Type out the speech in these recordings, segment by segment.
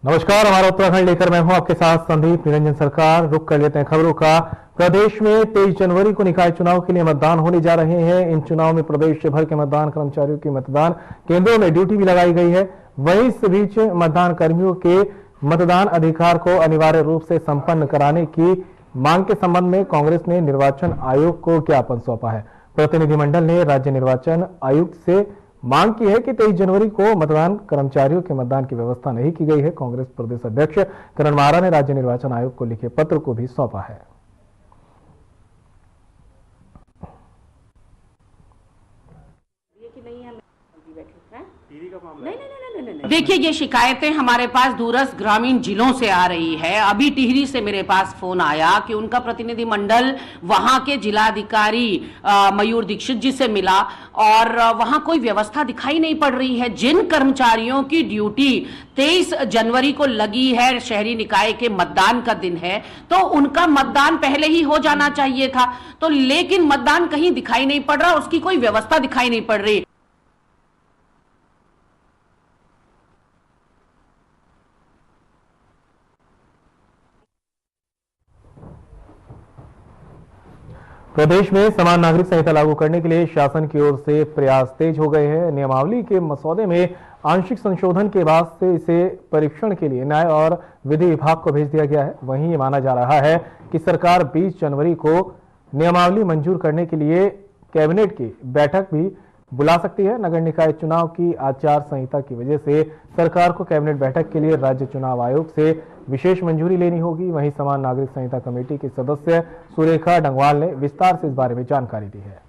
नमस्कार, हमारा उत्तराखंड लेकर मैं हूं आपके साथ संदीप निरंजन सरकार। रुक कर लेते हैं खबरों का। प्रदेश में 23 जनवरी को निकाय चुनाव के लिए मतदान होने जा रहे हैं। इन चुनाव में प्रदेश भर के मतदान कर्मचारियों की मतदान केंद्रों में ड्यूटी भी लगाई गई है। वहीं इस बीच मतदान कर्मियों के मतदान अधिकार को अनिवार्य रूप से संपन्न कराने की मांग के संबंध में कांग्रेस ने निर्वाचन आयोग को ज्ञापन सौंपा है। प्रतिनिधिमंडल ने राज्य निर्वाचन आयुक्त से मांग की है कि 23 जनवरी को मतदान कर्मचारियों के मतदान की व्यवस्था नहीं की गई है। कांग्रेस प्रदेश अध्यक्ष करण मारा ने राज्य निर्वाचन आयोग को लिखे पत्र को भी सौंपा है। देखिए, ये शिकायतें हमारे पास दूरस्थ ग्रामीण जिलों से आ रही है। अभी टिहरी से मेरे पास फोन आया कि उनका प्रतिनिधिमंडल वहां के जिलाधिकारी मयूर दीक्षित जी से मिला और वहां कोई व्यवस्था दिखाई नहीं पड़ रही है। जिन कर्मचारियों की ड्यूटी 23 जनवरी को लगी है, शहरी निकाय के मतदान का दिन है, तो उनका मतदान पहले ही हो जाना चाहिए था। तो लेकिन मतदान कहीं दिखाई नहीं पड़ रहा, उसकी कोई व्यवस्था दिखाई नहीं पड़ रही। प्रदेश में समान नागरिक संहिता लागू करने के लिए शासन की ओर से प्रयास तेज हो गए हैं। नियमावली के मसौदे में आंशिक संशोधन के बाद से इसे परीक्षण के लिए न्याय और विधि विभाग को भेज दिया गया है। वहीं ये माना जा रहा है कि सरकार 20 जनवरी को नियमावली मंजूर करने के लिए कैबिनेट की बैठक भी बुला सकती है। नगर निकाय चुनाव की आचार संहिता की वजह से सरकार को कैबिनेट बैठक के लिए राज्य चुनाव आयोग से विशेष मंजूरी लेनी होगी। वहीं समान नागरिक संहिता कमेटी के सदस्य सुरेखा डंगवाल ने विस्तार से इस बारे में जानकारी दी है।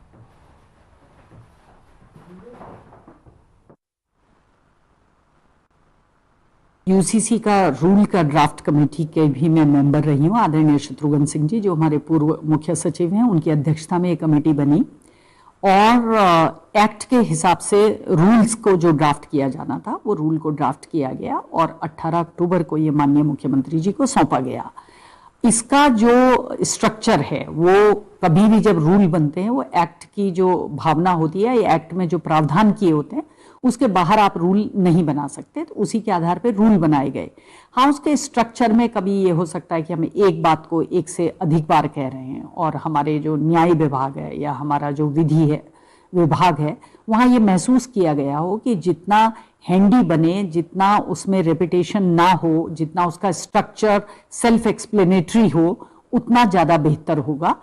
यूसीसी का रूल का ड्राफ्ट कमेटी के भी मैं मेंबर रही हूँ। आदरणीय शत्रुघ्न सिंह जी जो हमारे पूर्व मुख्य सचिव हैं, उनकी अध्यक्षता में एक कमेटी बनी और एक्ट के हिसाब से रूल्स को जो ड्राफ्ट किया जाना था वो रूल को ड्राफ्ट किया गया और 18 अक्टूबर को ये माननीय मुख्यमंत्री जी को सौंपा गया। इसका जो स्ट्रक्चर है वो कभी भी जब रूल बनते हैं वो एक्ट की जो भावना होती है, ये एक्ट में जो प्रावधान किए होते हैं उसके बाहर आप रूल नहीं बना सकते, तो उसी के आधार पर रूल बनाए गए। हाँ, उसके स्ट्रक्चर में कभी ये हो सकता है कि हम एक बात को एक से अधिक बार कह रहे हैं और हमारे जो न्याय विभाग है या हमारा जो विधि है विभाग है वहाँ ये महसूस किया गया हो कि जितना हैंडी बने, जितना उसमें रेपिटेशन ना हो, जितना उसका स्ट्रक्चर सेल्फ एक्सप्लेनेटरी हो, उतना ज़्यादा बेहतर होगा।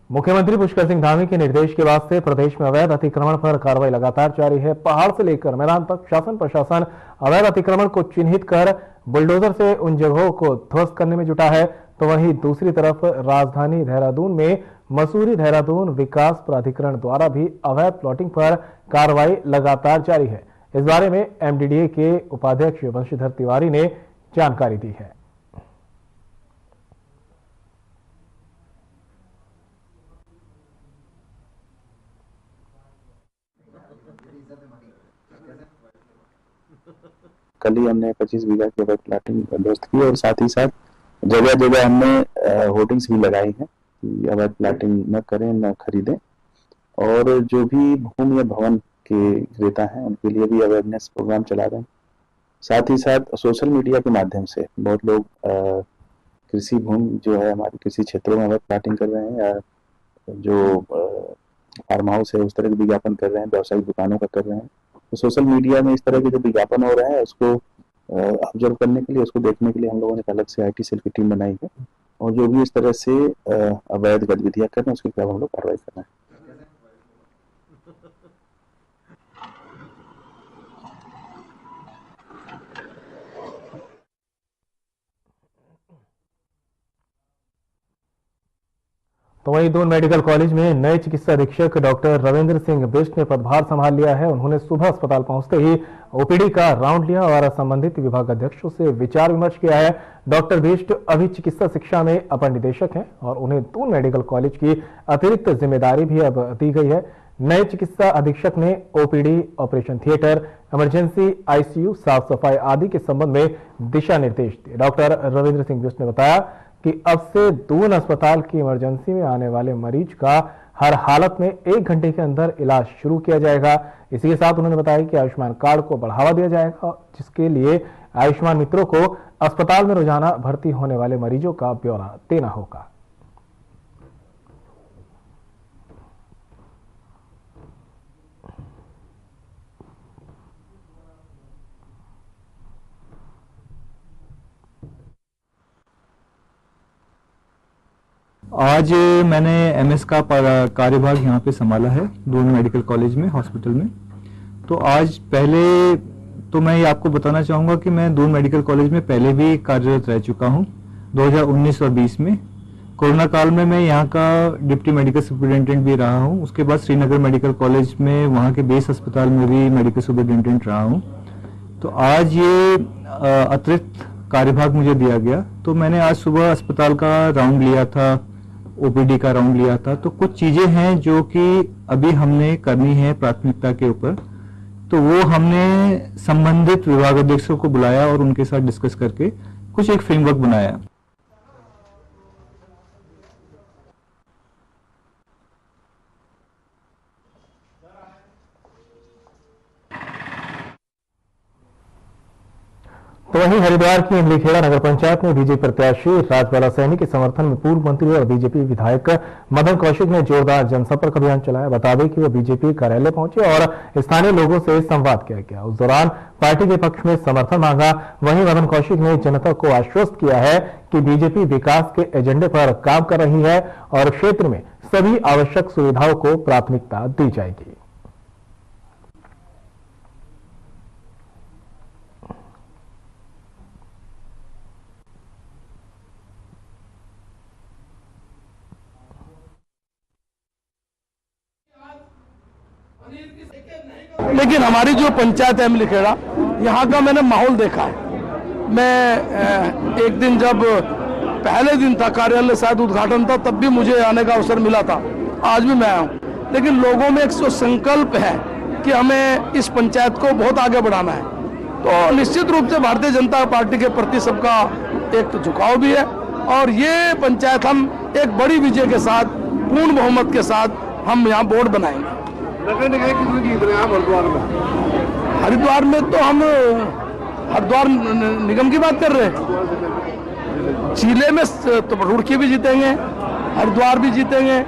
मुख्यमंत्री पुष्कर सिंह धामी के निर्देश के बाद से प्रदेश में अवैध अतिक्रमण पर कार्रवाई लगातार जारी है। पहाड़ से लेकर मैदान तक शासन प्रशासन अवैध अतिक्रमण को चिन्हित कर बुलडोजर से उन जगहों को ध्वस्त करने में जुटा है। तो वहीं दूसरी तरफ राजधानी देहरादून में मसूरी देहरादून विकास प्राधिकरण द्वारा भी अवैध प्लॉटिंग पर कार्रवाई लगातार जारी है। इस बारे में एमडीडीए के उपाध्यक्ष वंशीधर तिवारी ने जानकारी दी है। कल ही हमने 25 बीघा की अवैध प्लॉटिंग बंदोबस्त की और साथ ही साथ जगह जगह हमने होर्डिंग्स भी लगाई हैं कि अवैध प्लॉटिंग न करें, न खरीदें। और जो भी भूमि या भवन के क्रेता हैं उनके लिए भी अवेयरनेस प्रोग्राम चला रहे हैं। साथ ही साथ सोशल मीडिया के माध्यम से बहुत लोग कृषि भूमि जो है हमारे कृषि क्षेत्रों में अवैध प्लॉटिंग कर रहे हैं या जो फार्म हाउस है उस तरह के विज्ञापन कर रहे हैं, व्यावसायिक दुकानों का कर रहे हैं। तो सोशल मीडिया में इस तरह के जो विज्ञापन हो रहे हैं उसको ऑब्जर्व करने के लिए, उसको देखने के लिए हम लोगों ने अलग से IT सेल की टीम बनाई है और जो भी इस तरह से अवैध गतिविधियां कर रहे हैं उसके खिलाफ हम लोग कार्रवाई कर रहे हैं। तो वहीं दून मेडिकल कॉलेज में नए चिकित्सा अधीक्षक डॉक्टर रविंद्र सिंह बिष्ट ने पदभार संभाल लिया है। उन्होंने सुबह अस्पताल पहुंचते ही ओपीडी का राउंड लिया और संबंधित विभाग अध्यक्षों से विचार विमर्श किया है। डॉक्टर बिष्ट अभी चिकित्सा शिक्षा में अपर निदेशक हैं और उन्हें दून मेडिकल कॉलेज की अतिरिक्त जिम्मेदारी भी अब दी गई है। नए चिकित्सा अधीक्षक ने OPD, operation theatre, emergency ICU, साफ सफाई आदि के संबंध में दिशा निर्देश दिए। डॉक्टर रविंद्र सिंह बिष्ट ने बताया कि अब से दून अस्पताल की इमरजेंसी में आने वाले मरीज का हर हालत में 1 घंटे के अंदर इलाज शुरू किया जाएगा। इसी के साथ उन्होंने बताया कि आयुष्मान कार्ड को बढ़ावा दिया जाएगा, जिसके लिए आयुष्मान मित्रों को अस्पताल में रोजाना भर्ती होने वाले मरीजों का ब्यौरा देना होगा। आज मैंने एमएस का कार्यभाग यहाँ पे संभाला है दून मेडिकल कॉलेज में, हॉस्पिटल में। तो आज पहले तो मैं ये आपको बताना चाहूँगा कि मैं दून मेडिकल कॉलेज में पहले भी कार्यरत रह चुका हूँ 2019 और 20 में। कोरोना काल में मैं यहाँ का डिप्टी मेडिकल सुपरिटेंडेंट भी रहा हूँ। उसके बाद श्रीनगर मेडिकल कॉलेज में वहाँ के बेस अस्पताल में भी मेडिकल सुपरिटेंडेंट रहा हूँ। तो आज ये अतिरिक्त कार्यभाग मुझे दिया गया। तो मैंने आज सुबह अस्पताल का राउंड लिया था, ओपीडी का राउंड लिया था। तो कुछ चीजें हैं जो कि अभी हमने करनी है प्राथमिकता के ऊपर, तो वो हमने संबंधित विभागाध्यक्षों को बुलाया और उनके साथ डिस्कस करके कुछ एक फ्रेमवर्क बनाया। तो वहीं हरिद्वार की इमलीखेड़ा नगर पंचायत में बीजेपी प्रत्याशी राजबाला सैनी के समर्थन में पूर्व मंत्री और बीजेपी विधायक मदन कौशिक ने जोरदार जनसंपर्क अभियान चलाया। बता दें कि वो बीजेपी कार्यालय पहुंचे और स्थानीय लोगों से संवाद किया गया। उस दौरान पार्टी के पक्ष में समर्थन मांगा। वहीं मदन कौशिक ने जनता को आश्वस्त किया है कि बीजेपी विकास के एजेंडे पर काम कर रही है और क्षेत्र में सभी आवश्यक सुविधाओं को प्राथमिकता दी जाएगी। लेकिन हमारी जो पंचायत है इमलीखेड़ा, यहाँ का मैंने माहौल देखा है। मैं एक दिन जब पहले दिन था कार्यालय शायद उद्घाटन था, तब भी मुझे आने का अवसर मिला था। आज भी मैं आया हूँ। लेकिन लोगों में एक संकल्प है कि हमें इस पंचायत को बहुत आगे बढ़ाना है। तो निश्चित रूप से भारतीय जनता पार्टी के प्रति सबका एक झुकाव भी है और ये पंचायत हम एक बड़ी विजय के साथ, पूर्ण बहुमत के साथ हम यहाँ बोर्ड बनाएंगे। हरिद्वार में तो हम हरिद्वार निगम की बात कर रहे हैं। जिले में तो रुड़की भी जीतेंगे, हरिद्वार भी जीतेंगे,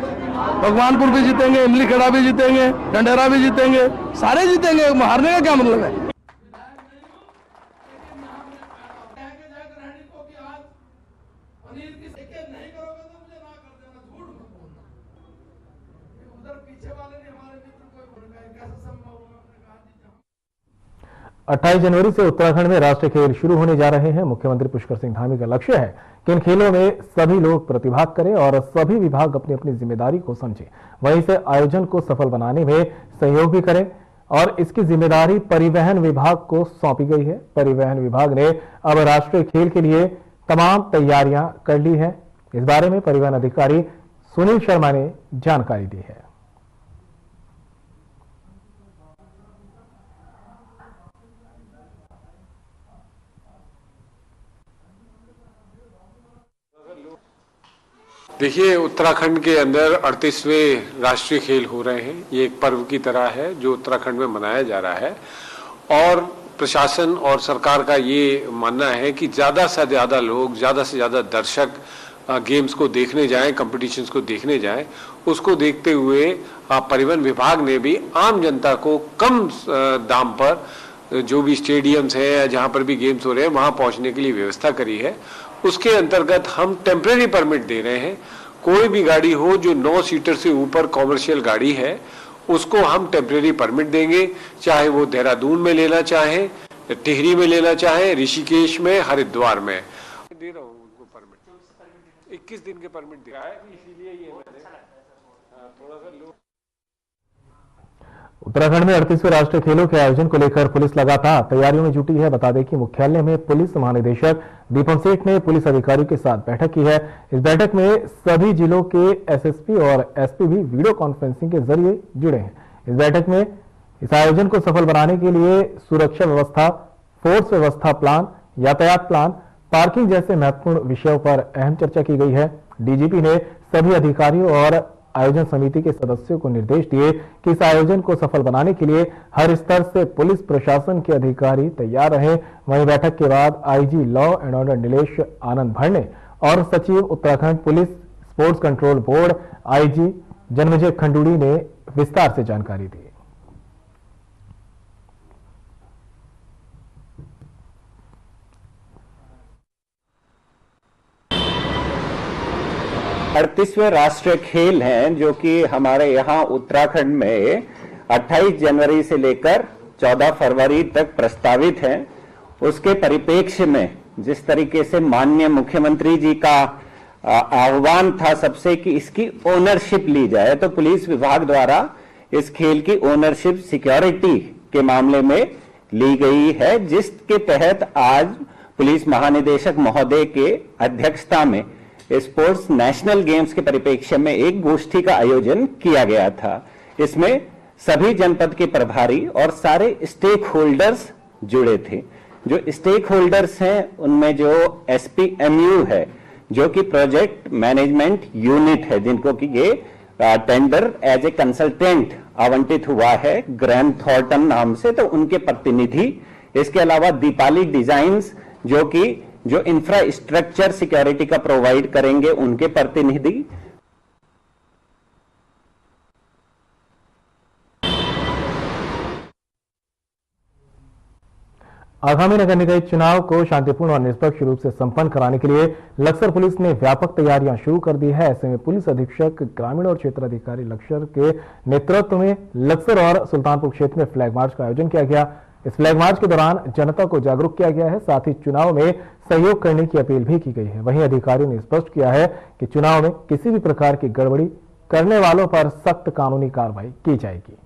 भगवानपुर भी जीतेंगे, इमलीखेड़ा भी जीतेंगे, ढंढेरा भी जीतेंगे, सारे जीतेंगे। हारने का क्या मतलब है? अट्ठाईस जनवरी से उत्तराखंड में राष्ट्रीय खेल शुरू होने जा रहे हैं। मुख्यमंत्री पुष्कर सिंह धामी का लक्ष्य है कि इन खेलों में सभी लोग प्रतिभाग करें और सभी विभाग अपनी अपनी जिम्मेदारी को समझें, वहीं से आयोजन को सफल बनाने में सहयोग भी करें और इसकी जिम्मेदारी परिवहन विभाग को सौंपी गई है। परिवहन विभाग ने अब राष्ट्रीय खेल के लिए तमाम तैयारियां कर ली है। इस बारे में परिवहन अधिकारी सुनील शर्मा ने जानकारी दी है। देखिए, उत्तराखंड के अंदर 38वें राष्ट्रीय खेल हो रहे हैं। ये एक पर्व की तरह है जो उत्तराखंड में मनाया जा रहा है और प्रशासन और सरकार का ये मानना है कि ज़्यादा से ज़्यादा लोग, ज़्यादा से ज़्यादा दर्शक गेम्स को देखने जाएं, कॉम्पिटिशन्स को देखने जाएं। उसको देखते हुए परिवहन विभाग ने भी आम जनता को कम दाम पर जो भी स्टेडियम्स हैं या जहाँ पर भी गेम्स हो रहे हैं वहाँ पहुँचने के लिए व्यवस्था करी है। उसके अंतर्गत हम टेम्परेरी परमिट दे रहे हैं। कोई भी गाड़ी हो जो 9 सीटर से ऊपर कॉमर्शियल गाड़ी है, उसको हम टेम्परेरी परमिट देंगे, चाहे वो देहरादून में लेना चाहे, टिहरी में लेना चाहे, ऋषिकेश में, हरिद्वार में। दे रहा हूँ उनको परमिट, 21 दिन के परमिट दिया है, इसीलिए ये मैंने थोड़ा सा लोग। उत्तराखंड में 38वें राष्ट्रीय खेलों के आयोजन को लेकर पुलिस लगातार तैयारियों में जुटी है। बता दें कि मुख्यालय में पुलिस महानिदेशक दीपम सेठ ने पुलिस अधिकारियों के साथ बैठक की है। इस बैठक में सभी जिलों के एसएसपी और एसपी भी वीडियो कॉन्फ्रेंसिंग के जरिए जुड़े हैं। इस बैठक में इस आयोजन को सफल बनाने के लिए सुरक्षा व्यवस्था, फोर्स व्यवस्था प्लान, यातायात प्लान, पार्किंग जैसे महत्वपूर्ण विषयों पर अहम चर्चा की गई है। डीजीपी ने सभी अधिकारियों और आयोजन समिति के सदस्यों को निर्देश दिए कि इस आयोजन को सफल बनाने के लिए हर स्तर से पुलिस प्रशासन के अधिकारी तैयार रहे। वहीं बैठक के बाद IG law and order Nilesh Anand Bharne और सचिव Uttarakhand police sports control board IG Janmejay Khanduri ने विस्तार से जानकारी दी। 38वें राष्ट्रीय खेल हैं जो कि हमारे यहाँ उत्तराखंड में 28 जनवरी से लेकर 14 फरवरी तक प्रस्तावित हैं। उसके परिप्रेक्ष्य में जिस तरीके से माननीय मुख्यमंत्री जी का आह्वान था सबसे कि इसकी ओनरशिप ली जाए, तो पुलिस विभाग द्वारा इस खेल की ओनरशिप सिक्योरिटी के मामले में ली गई है, जिसके तहत आज पुलिस महानिदेशक महोदय के अध्यक्षता में स्पोर्ट्स नेशनल गेम्स के परिप्रेक्ष्य में एक गोष्ठी का आयोजन किया गया था। इसमें सभी जनपद के प्रभारी और सारे स्टेक होल्डर्स जुड़े थे। जो स्टेक होल्डर्स हैं उनमें जो एसपीएमयू है जो कि प्रोजेक्ट मैनेजमेंट यूनिट है, जिनको कि ये टेंडर एज ए कंसल्टेंट आवंटित हुआ है ग्रैंड थॉर्टन नाम से, तो उनके प्रतिनिधि, इसके अलावा दीपाली डिजाइन्स जो इंफ्रास्ट्रक्चर सिक्योरिटी का प्रोवाइड करेंगे उनके प्रतिनिधि। आगामी नगर निगम चुनाव को शांतिपूर्ण और निष्पक्ष रूप से संपन्न कराने के लिए लक्सर पुलिस ने व्यापक तैयारियां शुरू कर दी है। ऐसे में पुलिस अधीक्षक ग्रामीण और क्षेत्राधिकारी लक्सर के नेतृत्व में लक्सर और सुल्तानपुर क्षेत्र में फ्लैग मार्च का आयोजन किया गया। इस फ्लैग मार्च के दौरान जनता को जागरूक किया गया है, साथ ही चुनाव में सहयोग करने की अपील भी की गई है। वहीं अधिकारियों ने स्पष्ट किया है कि चुनाव में किसी भी प्रकार की गड़बड़ी करने वालों पर सख्त कानूनी कार्रवाई की जाएगी।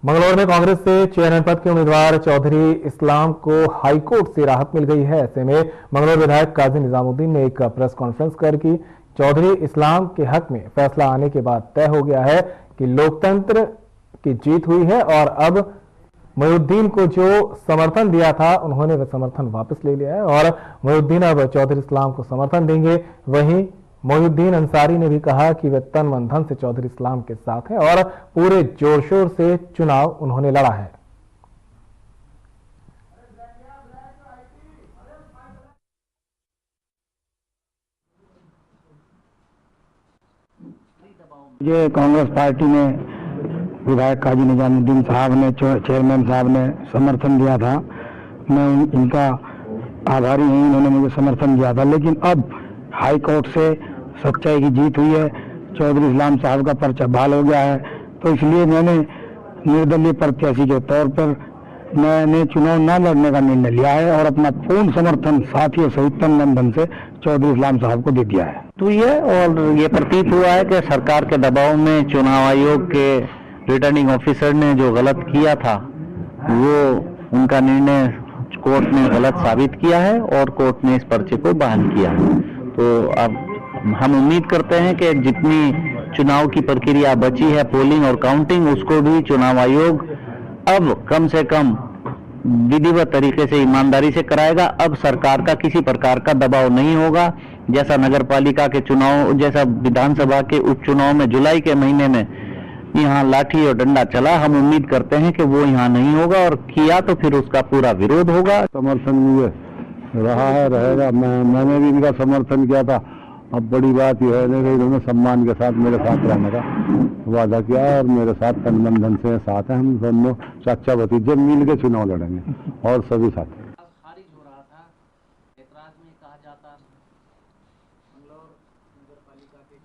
मंगलौर में कांग्रेस से चेयरमैन पद के उम्मीदवार चौधरी इस्लाम को हाईकोर्ट से राहत मिल गई है। ऐसे में मंगलौर विधायक काजी निजामुद्दीन ने एक प्रेस कॉन्फ्रेंस कर की चौधरी इस्लाम के हक में फैसला आने के बाद तय हो गया है कि लोकतंत्र की जीत हुई है और अब मोहिउद्दीन को जो समर्थन दिया था उन्होंने वह समर्थन वापस ले लिया है और मोहिउद्दीन अब चौधरी इस्लाम को समर्थन देंगे। वहीं मोहिउद्दीन अंसारी ने भी कहा कि वे तन मन धन से चौधरी इस्लाम के साथ हैं और पूरे जोर शोर से चुनाव उन्होंने लड़ा है। ये कांग्रेस पार्टी ने विधायक काजी निजामुद्दीन साहब ने, चेयरमैन साहब ने समर्थन दिया था। मैं इनका आभारी हूँ, इन्होंने मुझे समर्थन दिया था। लेकिन अब हाई कोर्ट से सच्चाई की जीत हुई है, चौधरी इस्लाम साहब का पर्चा बहाल हो गया है, तो इसलिए मैंने निर्दलीय प्रत्याशी के तौर पर मैंने चुनाव न लड़ने का निर्णय लिया है और अपना पूर्ण समर्थन साथियों सहित तन मन धन से चौधरी इस्लाम साहब को दे दिया है। तो ये प्रतीत हुआ है कि सरकार के दबाव में चुनाव आयोग के रिटर्निंग ऑफिसर ने जो गलत किया था वो उनका निर्णय कोर्ट ने गलत साबित किया है और कोर्ट ने इस पर्चे को बहाल किया है। तो अब हम उम्मीद करते हैं कि जितनी चुनाव की प्रक्रिया बची है, पोलिंग और काउंटिंग, उसको भी चुनाव आयोग अब कम से कम विधिवत तरीके से ईमानदारी से कराएगा। अब सरकार का किसी प्रकार का दबाव नहीं होगा। जैसा नगर पालिका के चुनाव, जैसा विधानसभा के उपचुनाव में जुलाई के महीने में यहाँ लाठी और डंडा चला, हम उम्मीद करते हैं कि वो यहाँ नहीं होगा और किया तो फिर उसका पूरा विरोध होगा। समर्थन मुझे रहा है, रहेगा। मैंने भी इनका समर्थन किया था। अब बड़ी बात यह है कि इन्होंने सम्मान के साथ मेरे साथ रहने का वादा किया और मेरे साथ तन मन धन से साथ हैं। हम दोनों चाचा भतीजे मिल के चुनाव लड़ेंगे और सभी साथ। खारिज हो रहा था, ऐतराज में कहा जाता मंगलौर नगर पालिका के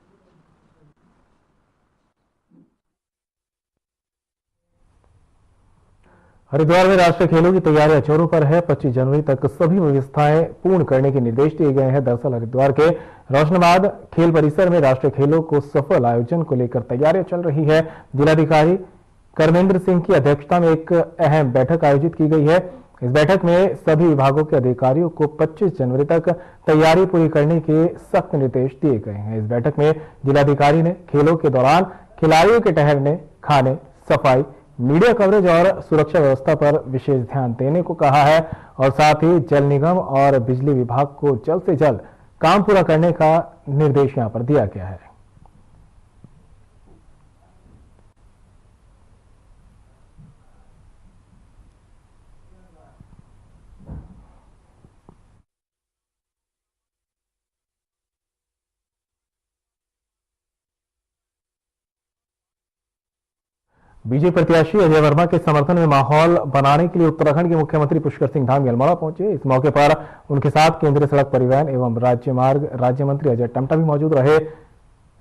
हरिद्वार में राष्ट्रीय खेलों की तैयारियां जोरों पर है। 25 जनवरी तक सभी व्यवस्थाएं पूर्ण करने के निर्देश दिए गए हैं। दरअसल हरिद्वार के रोशनाबाद खेल परिसर में राष्ट्रीय खेलों को सफल आयोजन को लेकर तैयारियां चल रही है। जिलाधिकारी कर्मेंद्र सिंह की अध्यक्षता में एक अहम बैठक आयोजित की गई है। इस बैठक में सभी विभागों के अधिकारियों को 25 जनवरी तक तैयारी पूरी करने के सख्त निर्देश दिए गए हैं। इस बैठक में जिलाधिकारी ने खेलों के दौरान खिलाड़ियों के ठहरने, खाने, सफाई, मीडिया कवरेज और सुरक्षा व्यवस्था पर विशेष ध्यान देने को कहा है और साथ ही जल निगम और बिजली विभाग को जल्द से जल्द काम पूरा करने का निर्देश यहां पर दिया गया है। बीजेपी प्रत्याशी अजय वर्मा के समर्थन में माहौल बनाने के लिए उत्तराखंड के मुख्यमंत्री पुष्कर सिंह धामी अल्मोड़ा पहुंचे। इस मौके पर उनके साथ केंद्रीय सड़क परिवहन एवं राज्य मार्ग राज्य मंत्री अजय टमटा भी मौजूद रहे।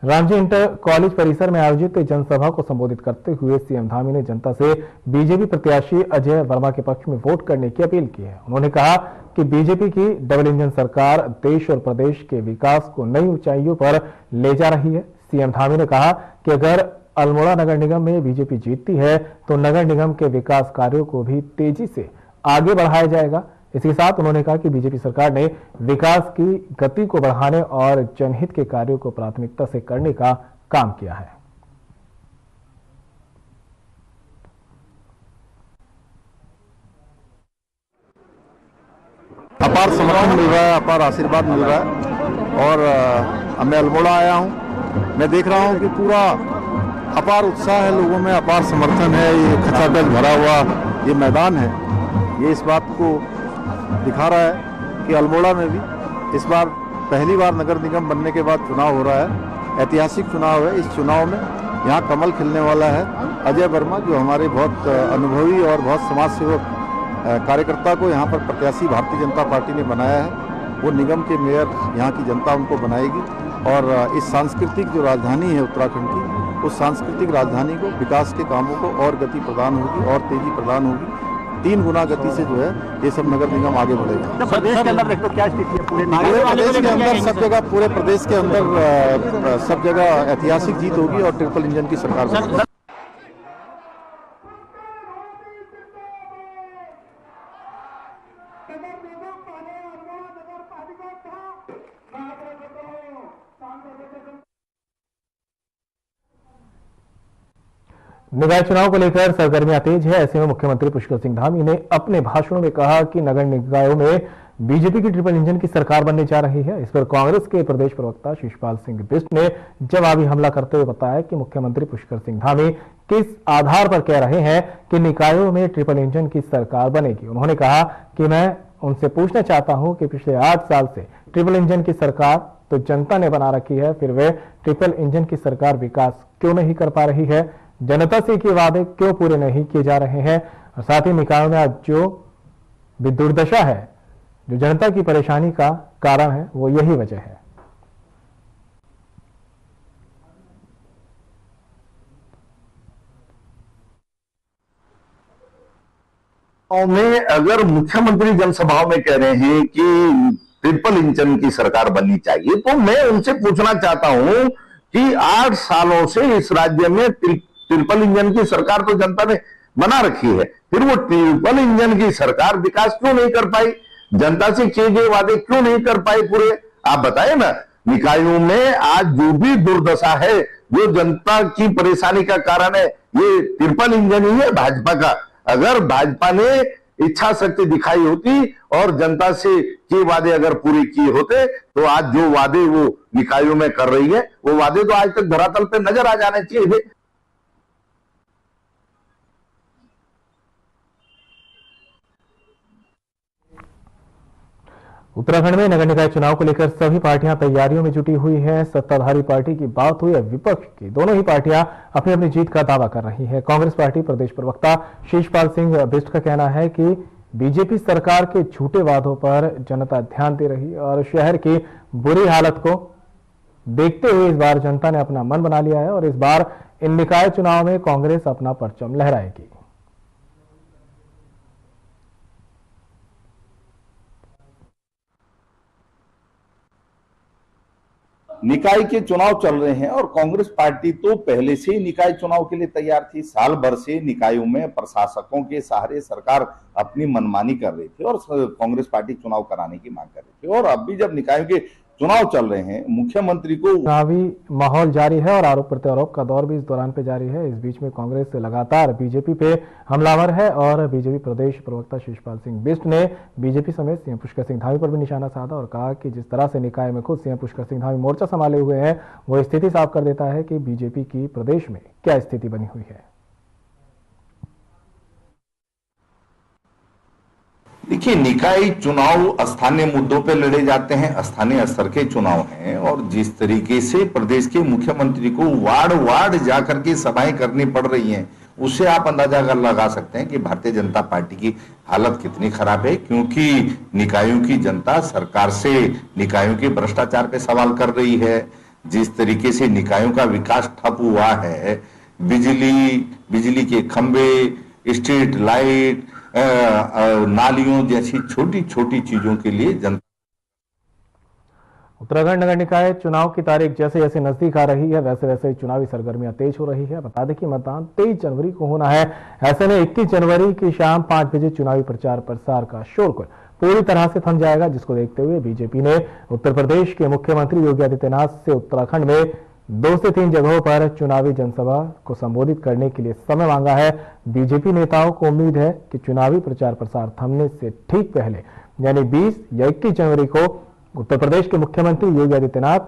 रामजी इंटर कॉलेज परिसर में आयोजित जनसभा को संबोधित करते हुए सीएम धामी ने जनता से बीजेपी प्रत्याशी अजय वर्मा के पक्ष में वोट करने की अपील की है। उन्होंने कहा कि बीजेपी की डबल इंजन सरकार देश और प्रदेश के विकास को नई ऊंचाइयों पर ले जा रही है। सीएम धामी ने कहा कि अगर अल्मोड़ा नगर निगम में बीजेपी जीतती है तो नगर निगम के विकास कार्यों को भी तेजी से आगे बढ़ाया जाएगा। इसके साथ उन्होंने कहा कि बीजेपी सरकार ने विकास की गति को बढ़ाने और जनहित के कार्यों को प्राथमिकता से करने का काम किया है। अपार समर्थन मिल रहा है, अपार आशीर्वाद मिल रहा है और मैं अल्मोड़ा आया हूं। मैं देख रहा हूं कि पूरा अपार उत्साह है लोगों में, अपार समर्थन है। ये खचाखच भरा हुआ ये मैदान है, ये इस बात को दिखा रहा है कि अल्मोड़ा में भी इस बार पहली बार नगर निगम बनने के बाद चुनाव हो रहा है। ऐतिहासिक चुनाव है। इस चुनाव में यहाँ कमल खिलने वाला है। अजय वर्मा जो हमारे बहुत अनुभवी और बहुत समाज सेवक कार्यकर्ता को यहाँ पर प्रत्याशी भारतीय जनता पार्टी ने बनाया है, वो निगम के मेयर यहाँ की जनता उनको बनाएगी और इस सांस्कृतिक जो राजधानी है उत्तराखंड की, उस सांस्कृतिक राजधानी को, विकास के कामों को और गति प्रदान होगी और तेजी प्रदान होगी। 3 गुना गति से जो है ये सब नगर निगम आगे बढ़ेगा। प्रदेश के अंदर देखो क्या स्थिति है? पूरे प्रदेश के अंदर सब जगह, पूरे प्रदेश के अंदर सब जगह ऐतिहासिक जीत होगी और ट्रिपल इंजन की सरकार बनेगी। निकाय चुनाव को लेकर सरगर्मियां तेज है। ऐसे में मुख्यमंत्री पुष्कर सिंह धामी ने अपने भाषणों में कहा कि नगर निकायों में बीजेपी की ट्रिपल इंजन की सरकार बनने जा रही है। इस पर कांग्रेस के प्रदेश प्रवक्ता शिशपाल सिंह बिष्ट ने जवाबी हमला करते हुए बताया कि मुख्यमंत्री पुष्कर सिंह धामी किस आधार पर कह रहे हैं कि निकायों में ट्रिपल इंजन की सरकार बनेगी। उन्होंने कहा कि मैं उनसे पूछना चाहता हूं कि पिछले 8 साल से ट्रिपल इंजन की सरकार तो जनता ने बना रखी है, फिर वे ट्रिपल इंजन की सरकार विकास क्यों नहीं कर पा रही है, जनता से किए वादे क्यों पूरे नहीं किए जा रहे हैं। और साथ ही निकायों में आज जो भी दुर्दशा है, जो जनता की परेशानी का कारण है, वो यही वजह है। में अगर मुख्यमंत्री जनसभाओं में कह रहे हैं कि ट्रिपल इंजन की सरकार बननी चाहिए, तो मैं उनसे पूछना चाहता हूं कि 8 सालों से इस राज्य में ट्रिपल इंजन की सरकार तो जनता ने बना रखी है, फिर वो ट्रिपल इंजन की सरकार विकास क्यों नहीं कर पाई, जनता से किए गए वादे क्यों नहीं कर पाई पूरे? आप बताए ना। निकायों में आज जो भी दुर्दशा है, जो जनता की परेशानी का कारण है, ये ट्रिपल इंजन ही है भाजपा का। अगर भाजपा ने इच्छा शक्ति दिखाई होती और जनता से किए वादे अगर पूरे किए होते, तो आज जो वादे वो निकायों में कर रही है, वो वादे तो आज तक धरातल पे नजर आ जाने चाहिए। उत्तराखंड में नगर निकाय चुनाव को लेकर सभी पार्टियां तैयारियों में जुटी हुई हैं। सत्ताधारी पार्टी की बात हुई या विपक्ष की, दोनों ही पार्टियां अपनी अपनी जीत का दावा कर रही है। कांग्रेस पार्टी प्रदेश प्रवक्ता शिशपाल सिंह बिष्ट का कहना है कि बीजेपी सरकार के झूठे वादों पर जनता ध्यान दे रही है और शहर की बुरी हालत को देखते हुए इस बार जनता ने अपना मन बना लिया है और इस बार इन निकाय चुनाव में कांग्रेस अपना परचम लहराएगी। निकाय के चुनाव चल रहे हैं और कांग्रेस पार्टी तो पहले से ही निकाय चुनाव के लिए तैयार थी। साल भर से निकायों में प्रशासकों के सहारे सरकार अपनी मनमानी कर रही थी और कांग्रेस पार्टी चुनाव कराने की मांग कर रही थी। और अब भी जब निकायों के चुनाव चल रहे हैं, मुख्यमंत्री को चुनावी माहौल जारी है और आरोप प्रत्यारोप का दौर भी इस दौरान पे जारी है। इस बीच में कांग्रेस लगातार बीजेपी पे हमलावर है और बीजेपी प्रदेश प्रवक्ता शिषपाल सिंह बिष्ट ने बीजेपी समेत सीएम पुष्कर सिंह धामी पर भी निशाना साधा और कहा कि जिस तरह से निकाय में खुद सीएम पुष्कर सिंह धामी मोर्चा संभाले हुए हैं, वो स्थिति साफ कर देता है कि बीजेपी की प्रदेश में क्या स्थिति बनी हुई है। देखिए, निकाय चुनाव स्थानीय मुद्दों पे लड़े जाते हैं, स्थानीय स्तर के चुनाव हैं और जिस तरीके से प्रदेश के मुख्यमंत्री को वार्ड वार्ड जाकर के सभाएं करनी पड़ रही हैं, उससे आप अंदाजा लगा सकते हैं कि भारतीय जनता पार्टी की हालत कितनी खराब है। क्योंकि निकायों की जनता सरकार से निकायों के भ्रष्टाचार पे सवाल कर रही है। जिस तरीके से निकायों का विकास ठप हुआ है, बिजली के खंभे, स्ट्रीट लाइट, नालियों जैसी छोटी छोटी चीजों के लिए जनता। उत्तराखंड नगर निकाय चुनाव की तारीख जैसे जैसे नजदीक आ रही है, वैसे वैसे चुनावी सरगर्मियां तेज हो रही है। बता दें कि मतदान 23 जनवरी को होना है। ऐसे में 21 जनवरी की शाम 5 बजे चुनावी प्रचार प्रसार का शोरगुल पूरी तरह से थम जाएगा, जिसको देखते हुए बीजेपी ने उत्तर प्रदेश के मुख्यमंत्री योगी आदित्यनाथ से उत्तराखंड में 2 से 3 जगहों पर चुनावी जनसभा को संबोधित करने के लिए समय मांगा है। बीजेपी नेताओं को उम्मीद है कि चुनावी प्रचार प्रसार थमने से ठीक पहले यानी 20 या 21 जनवरी को उत्तर प्रदेश के मुख्यमंत्री योगी आदित्यनाथ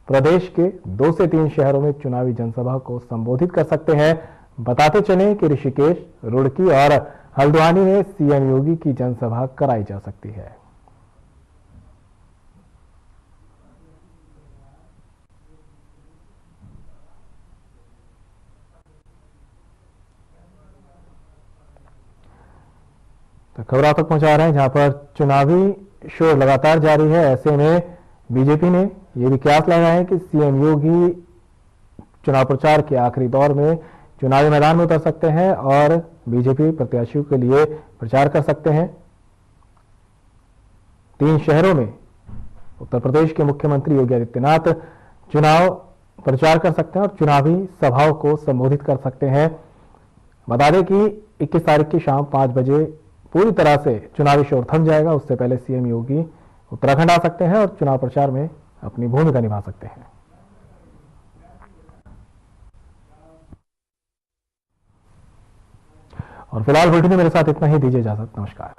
प्रदेश के 2 से 3 शहरों में चुनावी जनसभा को संबोधित कर सकते हैं। बताते चलें कि ऋषिकेश, रुड़की और हल्द्वानी में सीएम योगी की जनसभा कराई जा सकती है। तो खबर आप तक पहुंचा रहे हैं, जहां पर चुनावी शोर लगातार जारी है। ऐसे में बीजेपी ने यह भी कयास लगाया है कि सीएम योगी चुनाव प्रचार के आखिरी दौर में चुनावी मैदान में उतर सकते हैं और बीजेपी प्रत्याशियों के लिए प्रचार कर सकते हैं। 3 शहरों में उत्तर प्रदेश के मुख्यमंत्री योगी आदित्यनाथ चुनाव प्रचार कर सकते हैं और चुनावी सभाओं को संबोधित कर सकते हैं। बता दें कि 21 तारीख की शाम 5 बजे पूरी तरह से चुनावी शोर थम जाएगा। उससे पहले सीएम योगी उत्तराखंड आ सकते हैं और चुनाव प्रचार में अपनी भूमिका निभा सकते हैं। और फिलहाल बुलेटिन में मेरे साथ इतना ही। दीजिए इजाजत। नमस्कार।